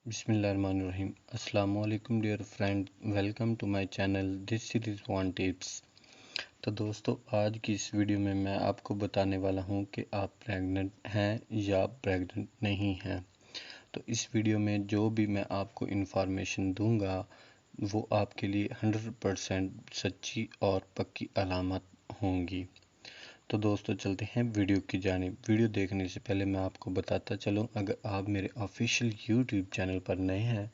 बिस्मिल्लाहिर्रहमानिर्रहीम। अस्सलाम वालेकुम dear friend, welcome to my channel this is Rizwan tips. तो दोस्तों, आज की इस वीडियो में मैं आपको बताने वाला हूं कि आप प्रेग्नेंट हैं या प्रेग्नेंट नहीं हैं। तो इस वीडियो में जो भी मैं आपको इन्फॉर्मेशन दूंगा वो आपके लिए 100% सच्ची और पक्की अलामत होंगी। तो दोस्तों, चलते हैं वीडियो की जानिब। वीडियो देखने से पहले मैं आपको बताता चलूं, अगर आप मेरे ऑफिशियल यूट्यूब चैनल पर नए हैं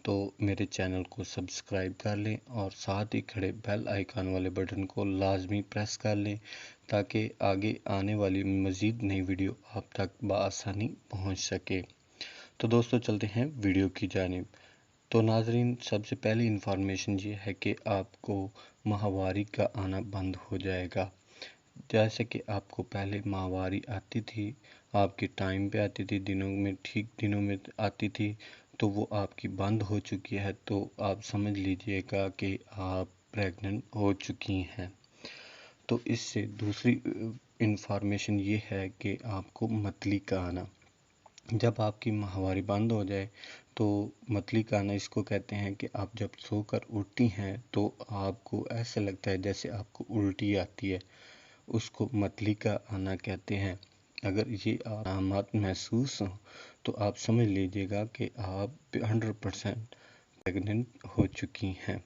तो मेरे चैनल को सब्सक्राइब कर लें और साथ ही खड़े बेल आइकन वाले बटन को लाजमी प्रेस कर लें ताकि आगे आने वाली मज़ीद नई वीडियो आप तक बआसानी पहुंच सके। तो दोस्तों, चलते हैं वीडियो की जानिब। तो नाजरीन, सबसे पहली इन्फॉर्मेशन ये है कि आपको माहवारी का आना बंद हो जाएगा। जैसे कि आपको पहले माहवारी आती थी, आपके टाइम पे आती थी, दिनों में ठीक दिनों में आती थी, तो वो आपकी बंद हो चुकी है। तो आप समझ लीजिएगा कि आप प्रेग्नेंट हो चुकी हैं। तो इससे दूसरी इन्फॉर्मेशन ये है कि आपको मतली का आना, जब आपकी माहवारी बंद हो जाए तो मतली का आना इसको कहते हैं कि आप जब सोकर उठती हैं तो आपको ऐसा लगता है जैसे आपको उल्टी आती है, उसको मतली का आना कहते हैं। अगर ये अलामत महसूस हो तो आप समझ लीजिएगा कि आप 100% प्रेग्नेंट हो चुकी हैं।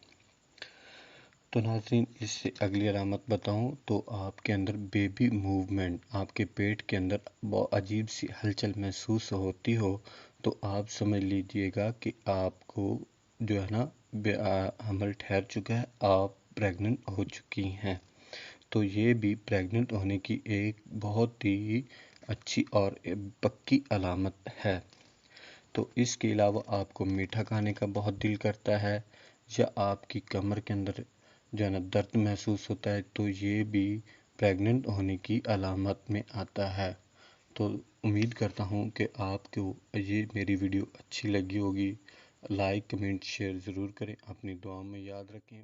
तो नाज़रीन, इससे अगली अलामत बताऊं तो आपके अंदर बेबी मूवमेंट, आपके पेट के अंदर बहुत अजीब सी हलचल महसूस होती हो तो आप समझ लीजिएगा कि आपको जो है ना हमल ठहर चुका है, आप प्रेग्नेंट हो चुकी हैं। तो ये भी प्रेग्नेंट होने की एक बहुत ही अच्छी और पक्की अलामत है। तो इसके अलावा आपको मीठा खाने का बहुत दिल करता है या आपकी कमर के अंदर जो है ना दर्द महसूस होता है, तो ये भी प्रेग्नेंट होने की अलामत में आता है। तो उम्मीद करता हूँ कि आपको ये मेरी वीडियो अच्छी लगी होगी। लाइक कमेंट शेयर ज़रूर करें, अपनी दुआओं में याद रखें।